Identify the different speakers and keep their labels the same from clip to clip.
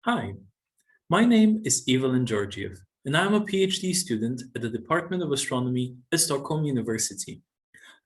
Speaker 1: Hi, my name is Ivelin Georgiev, and I'm a PhD student at the Department of Astronomy at Stockholm University.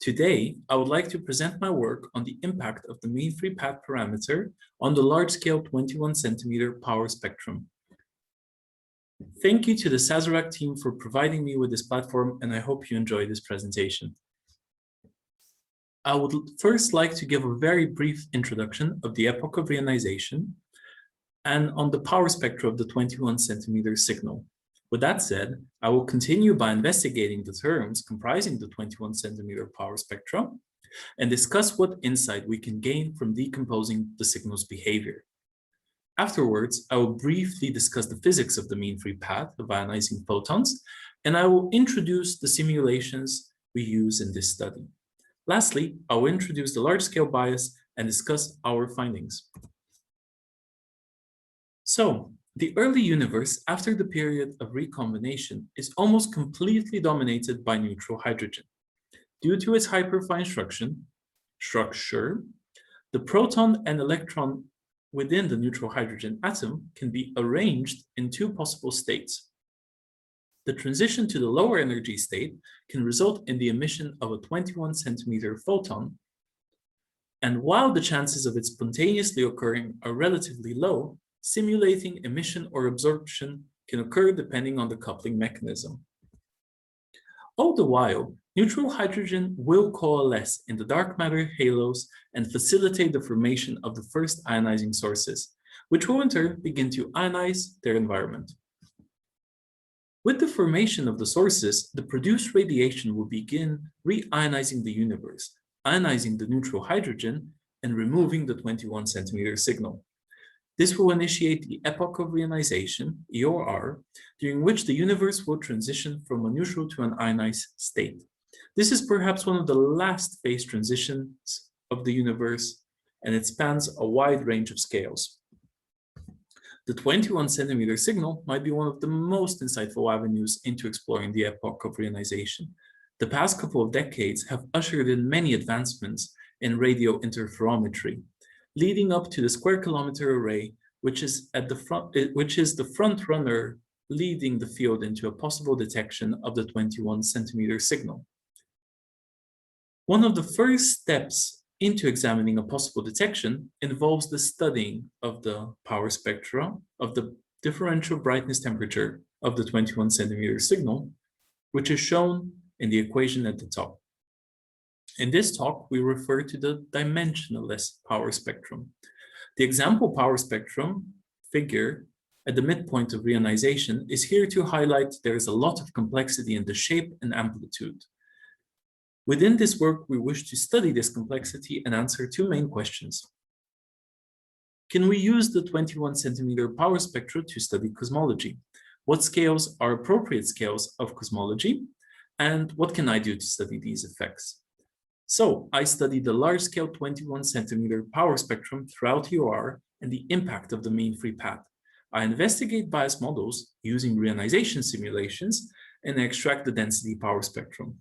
Speaker 1: Today, I would like to present my work on the impact of the mean free path parameter on the large-scale 21 centimeter power spectrum. Thank you to the Sazerac team for providing me with this platform, and I hope you enjoy this presentation. I would first like to give a very brief introduction of the Epoch of Reionization and on the power spectra of the 21 centimeter signal. With that said, I will continue by investigating the terms comprising the 21 centimeter power spectra and discuss what insight we can gain from decomposing the signal's behavior. Afterwards, I will briefly discuss the physics of the mean free path of ionizing photons, and I will introduce the simulations we use in this study. Lastly, I will introduce the large-scale bias and discuss our findings. So, the early universe after the period of recombination is almost completely dominated by neutral hydrogen. Due to its hyperfine structure, the proton and electron within the neutral hydrogen atom can be arranged in two possible states. The transition to the lower energy state can result in the emission of a 21 centimeter photon, and while the chances of it spontaneously occurring are relatively low, simulating emission or absorption can occur depending on the coupling mechanism. All the while, neutral hydrogen will coalesce in the dark matter halos and facilitate the formation of the first ionizing sources, which will in turn begin to ionize their environment. With the formation of the sources, the produced radiation will begin re-ionizing the universe, ionizing the neutral hydrogen and removing the 21 centimeter signal. This will initiate the Epoch of Reionization, EOR, during which the universe will transition from a neutral to an ionized state. This is perhaps one of the last phase transitions of the universe, and it spans a wide range of scales. The 21 centimeter signal might be one of the most insightful avenues into exploring the Epoch of Reionization. The past couple of decades have ushered in many advancements in radio interferometry, leading up to the square kilometer array, which is the front runner leading the field into a possible detection of the 21 centimeter signal. One of the first steps into examining a possible detection involves the studying of the power spectra of the differential brightness temperature of the 21 centimeter signal, which is shown in the equation at the top. In this talk, we refer to the dimensionless power spectrum. The example power spectrum figure at the midpoint of reionization is here to highlight there is a lot of complexity in the shape and amplitude. Within this work, we wish to study this complexity and answer two main questions. Can we use the 21 centimeter power spectra to study cosmology? What scales are appropriate scales of cosmology? And what can I do to study these effects? So I studied the large-scale 21 centimeter power spectrum throughout EOR and the impact of the mean free path. I investigate bias models using reionization simulations and I extract the density power spectrum.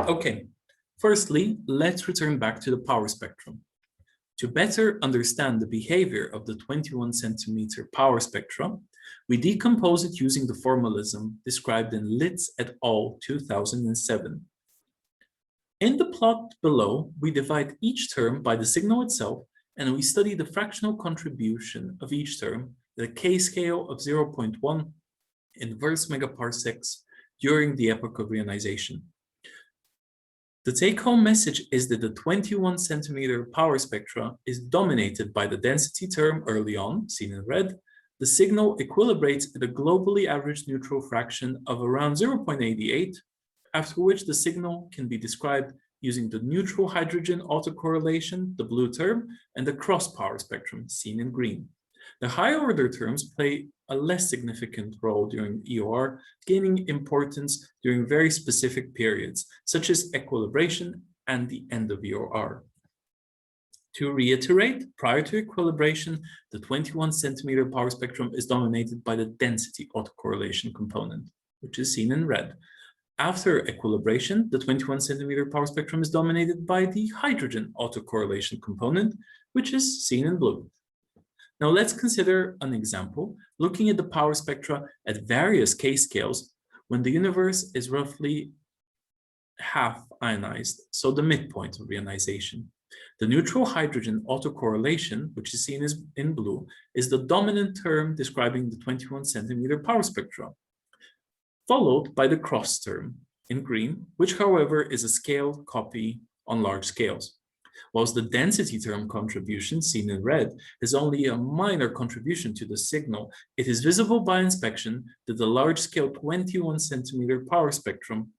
Speaker 1: Okay, firstly, let's return back to the power spectrum. To better understand the behavior of the 21 centimeter power spectrum, we decompose it using the formalism described in Litz et al. 2007. In the plot below, we divide each term by the signal itself, and we study the fractional contribution of each term at a k-scale of 0.1 inverse megaparsecs during the Epoch of Reionization. The take-home message is that the 21 centimeter power spectra is dominated by the density term early on, seen in red. The signal equilibrates at a globally averaged neutral fraction of around 0.88, after which the signal can be described using the neutral hydrogen autocorrelation, the blue term, and the cross power spectrum, seen in green. The higher order terms play a less significant role during EOR, gaining importance during very specific periods, such as equilibration and the end of EOR. To reiterate, prior to equilibration, the 21 centimeter power spectrum is dominated by the density autocorrelation component, which is seen in red. After equilibration, the 21 centimeter power spectrum is dominated by the hydrogen autocorrelation component, which is seen in blue. Now let's consider an example looking at the power spectra at various K scales when the universe is roughly half ionized, so the midpoint of ionization. The neutral hydrogen autocorrelation, which is seen as in blue, is the dominant term describing the 21 centimeter power spectrum, followed by the cross term in green, which however is a scaled copy on large scales. Whilst the density term contribution, seen in red, is only a minor contribution to the signal, it is visible by inspection that the large-scale 21 centimeter power spectrum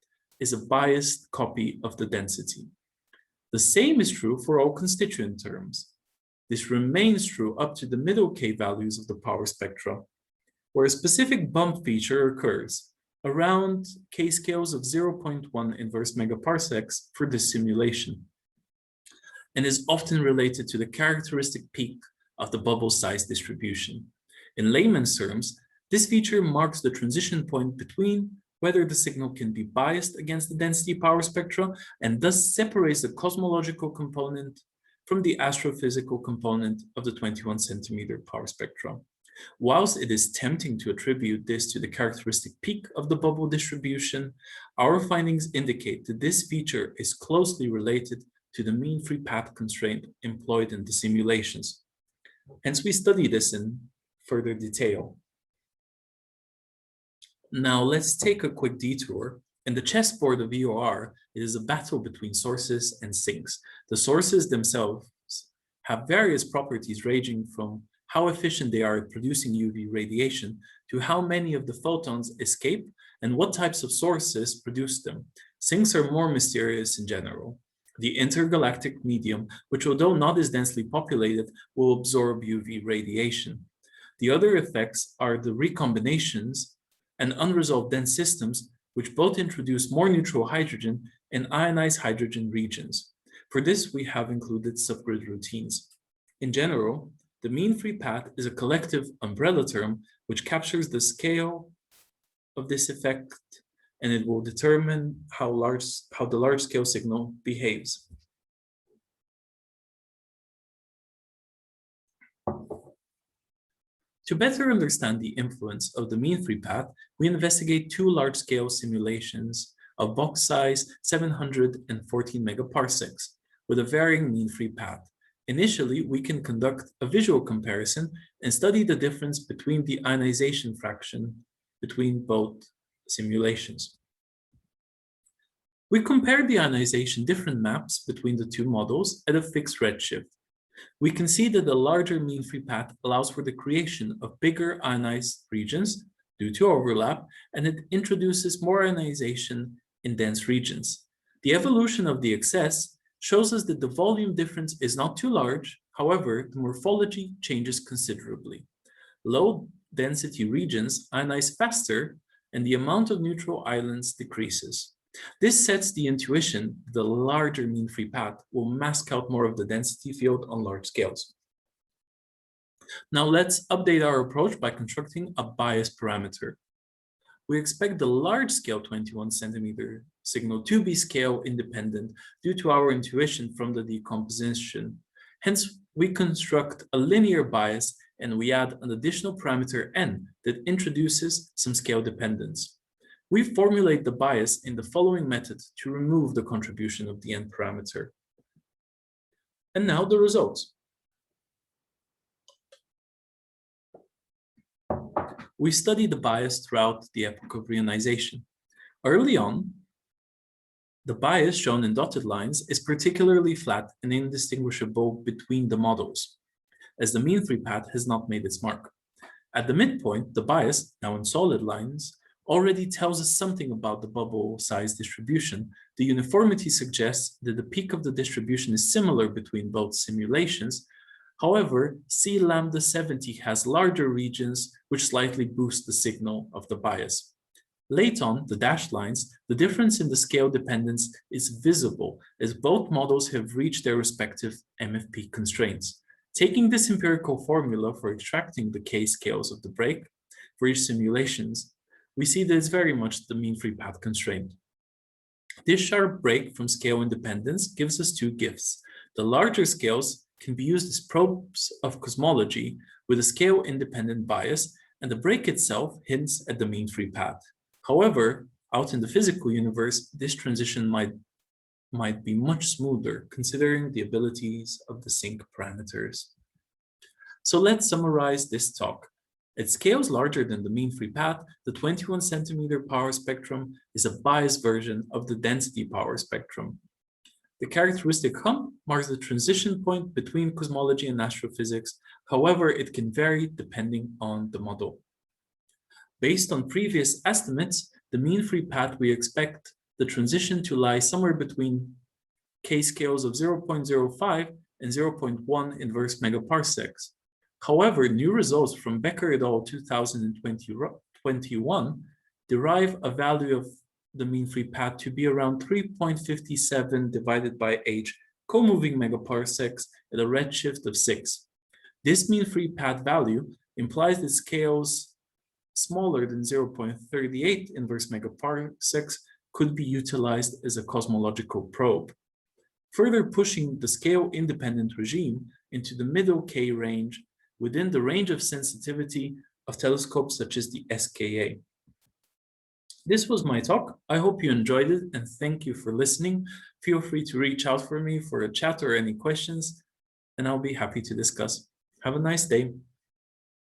Speaker 1: is a biased copy of the density. The same is true for all constituent terms. This remains true up to the middle K values of the power spectra, where a specific bump feature occurs around K scales of 0.1 inverse megaparsecs for this simulation, and is often related to the characteristic peak of the bubble size distribution. In layman's terms, this feature marks the transition point between whether the signal can be biased against the density power spectra and thus separates the cosmological component from the astrophysical component of the 21 centimeter power spectra. Whilst it is tempting to attribute this to the characteristic peak of the bubble distribution, our findings indicate that this feature is closely related to the mean free path constraint employed in the simulations. Hence, we study this in further detail. Now, let's take a quick detour. In the chessboard of EOR, it is a battle between sources and sinks. The sources themselves have various properties ranging from how efficient they are at producing UV radiation to how many of the photons escape and what types of sources produce them. Sinks are more mysterious in general. The intergalactic medium, which although not as densely populated, will absorb UV radiation. The other effects are the recombinations and unresolved dense systems, which both introduce more neutral hydrogen and ionized hydrogen regions. For this, we have included subgrid routines. In general, the mean free path is a collective umbrella term which captures the scale of this effect, and it will determine how the large-scale signal behaves. To better understand the influence of the mean free path, we investigate two large-scale simulations of box size 714 megaparsecs with a varying mean free path. Initially, we can conduct a visual comparison and study the difference between the ionization fraction between both simulations. We compared the ionization difference maps between the two models at a fixed redshift. We can see that the larger mean free path allows for the creation of bigger ionized regions due to overlap, and it introduces more ionization in dense regions. The evolution of the excess shows us that the volume difference is not too large. However, the morphology changes considerably. Low density regions ionize faster, and the amount of neutral islands decreases. This sets the intuition that the larger mean free path will mask out more of the density field on large scales. Now let's update our approach by constructing a bias parameter. We expect the large-scale 21 centimeter signal to be scale independent due to our intuition from the decomposition. Hence, we construct a linear bias and we add an additional parameter n that introduces some scale dependence. We formulate the bias in the following method to remove the contribution of the n parameter. And now the results. We study the bias throughout the epoch of reionization. Early on, the bias shown in dotted lines is particularly flat and indistinguishable between the models, as the mean free path has not made its mark. At the midpoint, the bias, now in solid lines, already tells us something about the bubble size distribution. The uniformity suggests that the peak of the distribution is similar between both simulations. However, C lambda 70 has larger regions which slightly boost the signal of the bias. Late on, the dashed lines, the difference in the scale dependence is visible as both models have reached their respective MFP constraints. Taking this empirical formula for extracting the K scales of the break for each simulations, we see that it's very much the mean free path constraint. This sharp break from scale independence gives us two gifts. The larger scales can be used as probes of cosmology with a scale-independent bias, and the break itself hints at the mean free path. However, out in the physical universe, this transition might be much smoother, considering the abilities of the sinc parameters. So let's summarize this talk. At scales larger than the mean free path, the 21 centimeter power spectrum is a biased version of the density power spectrum. The characteristic hump marks the transition point between cosmology and astrophysics. However, it can vary depending on the model. Based on previous estimates, the mean free path, we expect the transition to lie somewhere between k scales of 0.05 and 0.1 inverse megaparsecs. However, new results from Becker et al. 2021 derive a value of the mean free path to be around 3.57 divided by h co-moving megaparsecs at a redshift of 6. This mean free path value implies that scales smaller than 0.38 inverse megaparsecs could be utilized as a cosmological probe, further pushing the scale-independent regime into the middle K range within the range of sensitivity of telescopes such as the SKA. This was my talk. I hope you enjoyed it and thank you for listening. Feel free to reach out for me for a chat or any questions, and I'll be happy to discuss. Have a nice day.